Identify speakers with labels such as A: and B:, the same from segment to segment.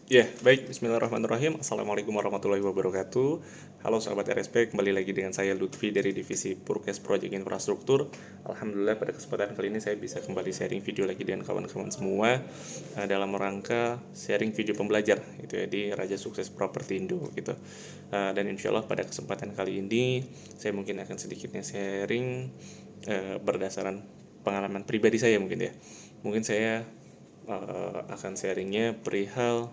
A: Ya, baik. Bismillahirrahmanirrahim. Assalamualaikum warahmatullahi wabarakatuh. Halo sahabat RSP, kembali lagi dengan saya Lutfi dari Divisi Purkes Project Infrastruktur. Alhamdulillah pada kesempatan kali ini saya bisa kembali sharing video lagi dengan kawan-kawan semua dalam rangka sharing video pembelajar gitu ya di Raja Sukses Properti Indo gitu. Dan insya Allah pada kesempatan kali ini saya mungkin akan sedikitnya sharing berdasarkan pengalaman pribadi saya mungkin ya. Mungkin saya akan sharingnya perihal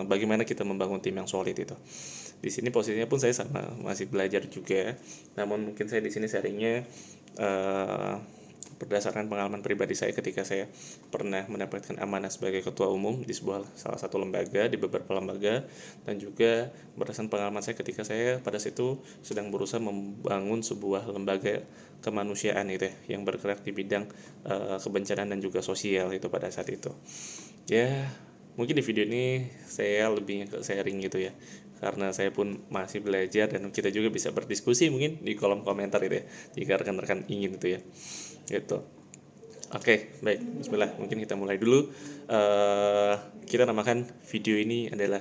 A: bagaimana kita membangun tim yang solid itu. Di sini posisinya pun saya sama masih belajar juga, namun mungkin saya di sini sharingnya uh, berdasarkan pengalaman pribadi saya ketika saya pernah mendapatkan amanah sebagai ketua umum di salah satu lembaga, di beberapa lembaga, dan juga berdasarkan pengalaman saya ketika saya pada situ sedang berusaha membangun sebuah lembaga kemanusiaan itu ya, yang bergerak di bidang kebencanaan dan juga sosial itu pada saat itu. Ya, mungkin di video ini saya lebih ke sharing gitu ya, karena saya pun masih belajar dan kita juga bisa berdiskusi mungkin di kolom komentar itu ya, jika rekan-rekan ingin itu ya, gitu. Oke, baik, Bismillah, mungkin kita mulai dulu. Eh, kita namakan video ini adalah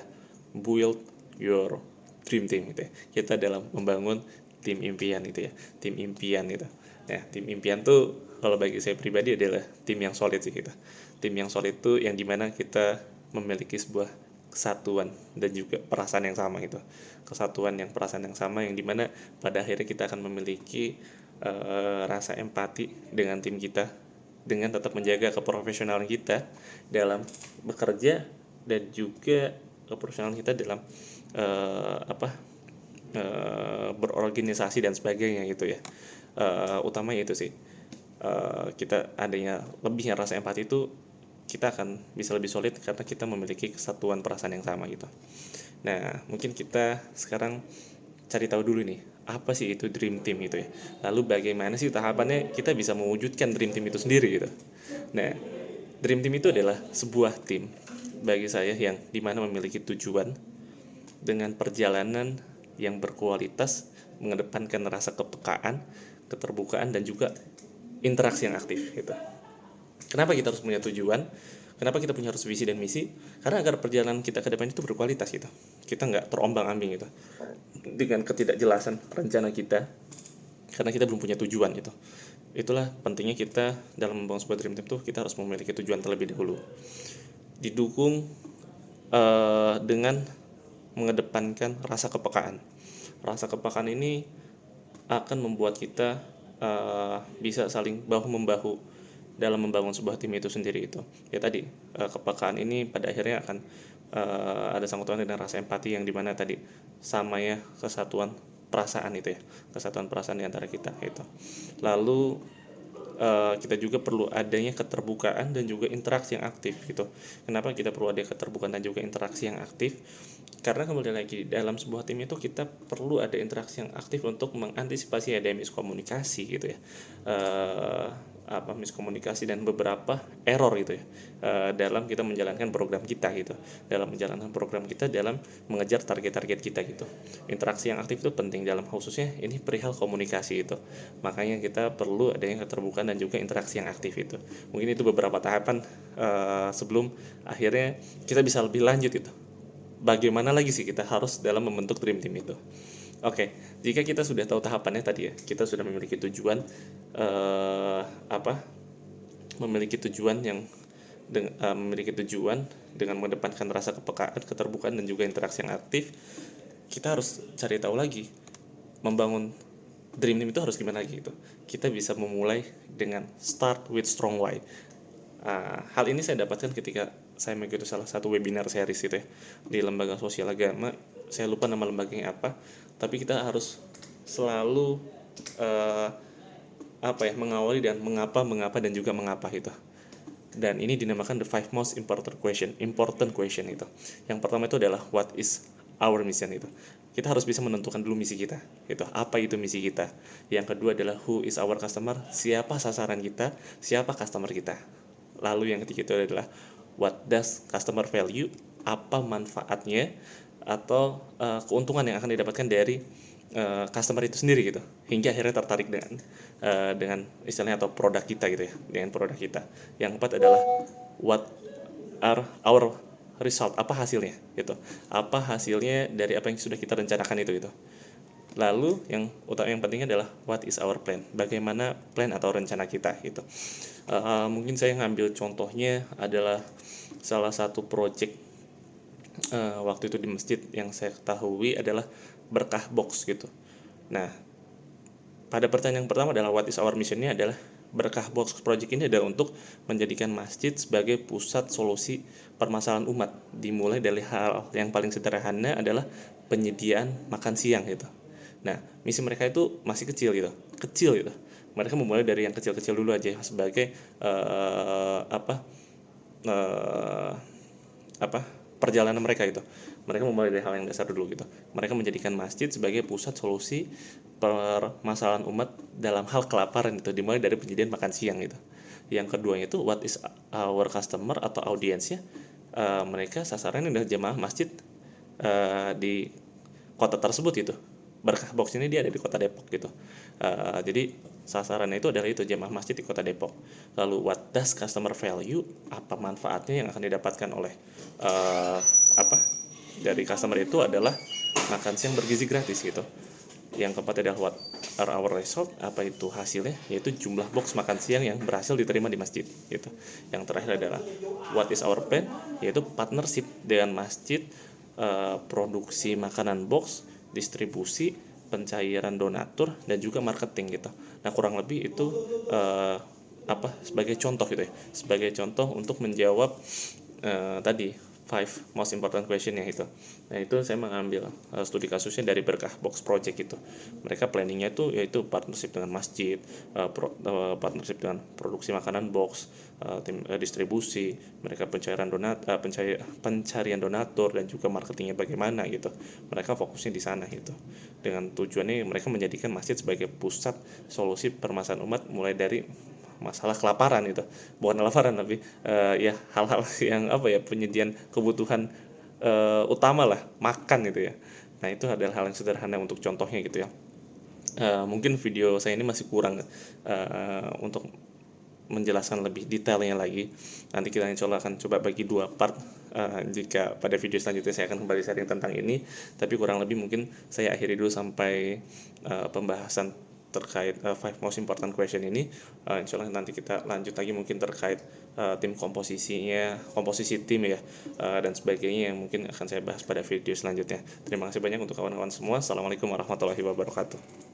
A: Build Your Dream Team gitu ya. Kita dalam membangun tim impian itu ya, tim impian itu. Ya, tim impian tuh kalau bagi saya pribadi adalah tim yang solid sih kita. Tim yang solid tuh yang dimana kita memiliki sebuah kesatuan dan juga perasaan yang sama gitu. Kesatuan yang perasaan yang sama yang dimana pada akhirnya kita akan memiliki rasa empati dengan tim kita, dengan tetap menjaga keprofesionalan kita dalam bekerja dan juga keprofesionalan kita dalam berorganisasi dan sebagainya gitu ya. Utamanya itu sih, kita adanya lebihnya rasa empati itu, kita akan bisa lebih solid karena kita memiliki kesatuan perasaan yang sama gitu. Nah, mungkin kita sekarang cari tahu dulu nih, apa sih itu dream team itu ya. Lalu bagaimana sih tahapannya kita bisa mewujudkan dream team itu sendiri gitu. Nah, dream team itu adalah sebuah tim bagi saya yang dimana memiliki tujuan dengan perjalanan yang berkualitas, mengedepankan rasa kepekaan, keterbukaan, dan juga interaksi yang aktif gitu. Kenapa kita harus punya tujuan? Kenapa kita punya harus visi dan misi? Karena agar perjalanan kita ke depan itu berkualitas gitu. Kita nggak terombang-ambing gitu dengan ketidakjelasan rencana kita, karena kita belum punya tujuan gitu. Itulah pentingnya kita dalam membangun sebuah dream team tuh, kita harus memiliki tujuan terlebih dahulu. Didukung dengan mengedepankan rasa kepekaan. Rasa kepekaan ini akan membuat kita bisa saling bahu membahu dalam membangun sebuah tim itu sendiri itu. Ya tadi, kepekaan ini pada akhirnya akan ada sangkutan dengan rasa empati yang dimana tadi sama ya, kesatuan perasaan itu ya, kesatuan perasaan di antara kita itu. Lalu kita juga perlu adanya keterbukaan dan juga interaksi yang aktif gitu. Kenapa kita perlu ada keterbukaan dan juga interaksi yang aktif? Karena kembali lagi dalam sebuah tim itu kita perlu ada interaksi yang aktif untuk mengantisipasi ada miskomunikasi gitu ya. Miskomunikasi dan beberapa error gitu ya, dalam kita menjalankan program kita gitu, dalam menjalankan program kita, dalam mengejar target-target kita gitu. Interaksi yang aktif itu penting dalam khususnya ini perihal komunikasi itu. Makanya kita perlu adanya keterbukaan dan juga interaksi yang aktif itu. Mungkin itu beberapa tahapan sebelum akhirnya kita bisa lebih lanjut itu. Bagaimana lagi sih kita harus dalam membentuk dream team itu? Oke, jika kita sudah tahu tahapannya tadi ya, kita sudah memiliki tujuan, eh, apa memiliki tujuan yang memiliki tujuan dengan mengedepankan rasa kepekaan, keterbukaan, dan juga interaksi yang aktif. Kita harus cari tahu lagi membangun dream team itu harus gimana gitu. Kita bisa memulai dengan start with strong why. Hal ini saya dapatkan ketika saya mengikuti salah satu webinar series itu ya, di lembaga sosial agama. Saya lupa nama lembaganya apa, tapi kita harus selalu uh, mengawali dan mengapa dan juga mengapa itu. Dan ini dinamakan the five most important question itu. Yang pertama itu adalah what is our mission itu. Kita harus bisa menentukan dulu misi kita. Itu apa itu misi kita. Yang kedua adalah who is our customer, siapa sasaran kita, siapa customer kita. Lalu yang ketiga itu adalah what does customer value, apa manfaatnya atau keuntungan yang akan didapatkan dari customer itu sendiri gitu, hingga akhirnya tertarik dengan istilahnya atau produk kita gitu ya, dengan produk kita. Yang keempat adalah what are our result, apa hasilnya gitu, apa hasilnya dari apa yang sudah kita rencanakan itu gitu. Lalu yang utama, yang pentingnya adalah what is our plan, bagaimana plan atau rencana kita gitu. Mungkin saya ngambil contohnya adalah salah satu project waktu itu di masjid yang saya ketahui adalah berkah box gitu. Nah, pada pertanyaan pertama adalah what is our missionnya adalah berkah box project ini adalah untuk menjadikan masjid sebagai pusat solusi permasalahan umat, dimulai dari hal yang paling sederhana adalah penyediaan makan siang gitu. Nah, misi mereka itu masih kecil gitu. Mereka memulai dari yang kecil-kecil dulu aja sebagai eh, apa perjalanan mereka itu. Mereka memulai dari hal yang dasar dulu gitu. Mereka menjadikan masjid sebagai pusat solusi permasalahan umat dalam hal kelaparan itu, dimulai dari penyediaan makan siang gitu. Yang keduanya itu what is our customer atau audiensnya. Mereka sasarannya adalah jemaah masjid di kota tersebut gitu. Berkah box ini dia ada di kota Depok gitu. Jadi sasarannya itu adalah itu jemaah masjid di kota Depok. Lalu what does customer value, apa manfaatnya yang akan didapatkan oleh dari customer itu adalah makan siang bergizi gratis gitu. Yang keempat adalah what are our result, apa itu hasilnya, yaitu jumlah box makan siang yang berhasil diterima di masjid gitu. Yang terakhir adalah what is our plan, yaitu partnership dengan masjid, produksi makanan box, distribusi, pencairan donatur, dan juga marketing gitu. Nah, kurang lebih itu sebagai contoh gitu ya, sebagai contoh untuk menjawab tadi 5 most important question yang itu. Nah, itu saya mengambil studi kasusnya dari Berkah Box Project itu. Mereka planningnya itu yaitu partnership dengan masjid, partnership dengan produksi makanan box, tim distribusi, mereka pencarian donatur, dan juga marketingnya bagaimana gitu. Mereka fokusnya di sana gitu. Dengan tujuannya mereka menjadikan masjid sebagai pusat solusi permasalahan umat, mulai dari masalah kelaparan itu, bukan kelaparan tapi ya hal-hal yang penyediaan kebutuhan utama lah, makan gitu ya. Nah, itu adalah hal yang sederhana untuk contohnya gitu ya. Mungkin video saya ini masih kurang untuk menjelaskan lebih detailnya lagi. Nanti kita insya Allah akan coba bagi 2 part jika pada video selanjutnya saya akan kembali sharing tentang ini. Tapi kurang lebih mungkin saya akhiri dulu sampai pembahasan terkait 5 most important question ini. Insya Allah nanti kita lanjut lagi mungkin terkait tim komposisi tim ya, dan sebagainya yang mungkin akan saya bahas pada video selanjutnya. Terima kasih banyak untuk kawan-kawan semua. Assalamualaikum warahmatullahi wabarakatuh.